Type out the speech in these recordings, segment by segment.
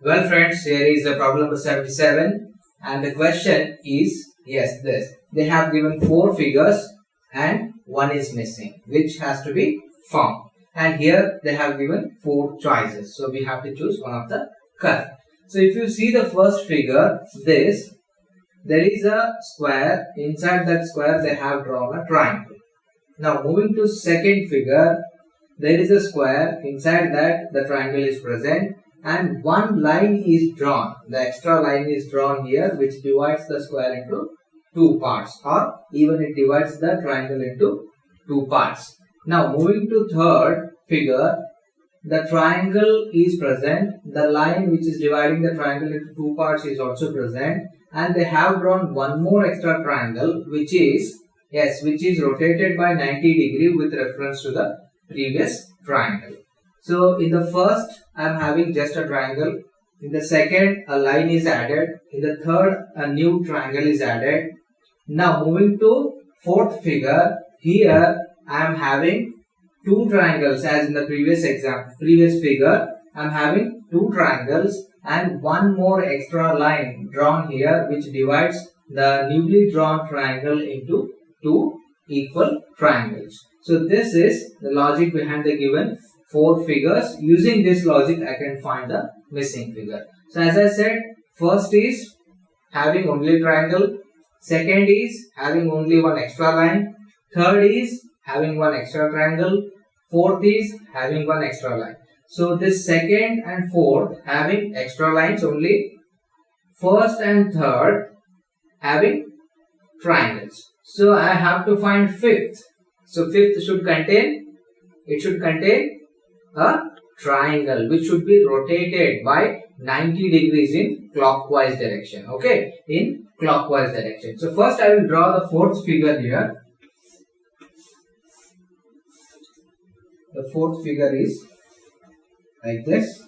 Well friends, here is the problem number 77 and the question is, yes, this. They have given 4 figures and 1 is missing, which has to be found. And here they have given 4 choices. So we have to choose one of the correct. So if you see the first figure, this, there is a square. Inside that square they have drawn a triangle. Now moving to second figure, there is a square. Inside that the triangle is present. And one line is drawn. The extra line is drawn here, which divides the square into 2 parts, or even it divides the triangle into 2 parts. Now moving to third figure, the triangle is present. The line which is dividing the triangle into 2 parts is also present, and they have drawn one more extra triangle, which is rotated by 90 degree with reference to the previous triangle. So in the first, I am having just a triangle. In the second, a line is added. In the third, a new triangle is added. Now moving to fourth figure, here I am having 2 triangles, as in the previous figure. I am having 2 triangles and one more extra line drawn here, which divides the newly drawn triangle into 2 equal triangles. So this is the logic behind the given 4 figures. Using this logic, I can find the missing figure. So as I said, first is having only triangle, second is having only one extra line, third is having one extra triangle, fourth is having one extra line. So this second and fourth having extra lines only, first and third having triangles. So I have to find fifth. So fifth should contain a triangle which should be rotated by 90 degrees in clockwise direction. Okay, in clockwise direction. So first I will draw the fourth figure here. The fourth figure is like this.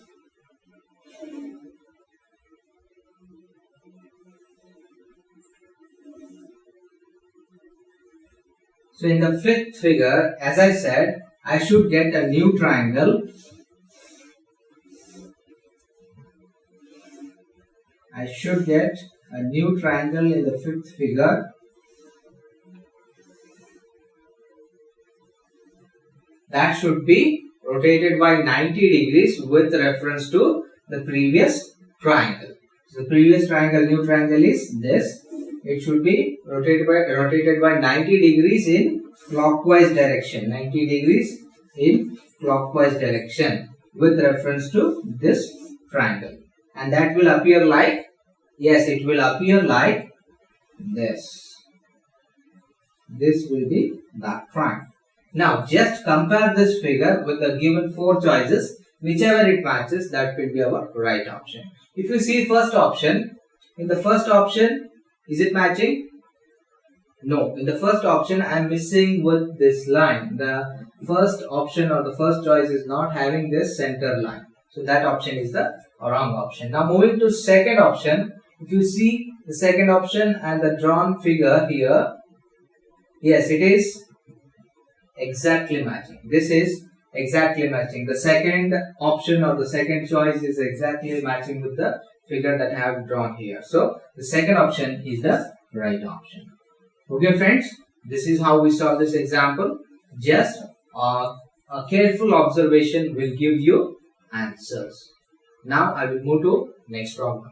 So in the fifth figure, as I said, I should get a new triangle. I should get a new triangle in the fifth figure. That should be rotated by 90 degrees with reference to the previous triangle. So the previous triangle, new triangle is this. It should be rotated by 90 degrees in clockwise direction. 90 degrees in clockwise direction with reference to this triangle. And that will appear like, yes, it will appear like this. This will be that triangle. Now just compare this figure with the given 4 choices. Whichever it matches, that will be our right option. If you see first option, in the first option, is it matching? No. In the first option, I am missing with this line. The first option or the first choice is not having this center line. So that option is the wrong option. Now moving to second option. If you see the second option and the drawn figure here, yes, it is exactly matching. This is exactly matching. The second option or the second choice is exactly matching with the figure that I have drawn here. So the second option is the right option. Okay friends, this is how we solve this example. Just a careful observation will give you answers. Now I will move to next problem.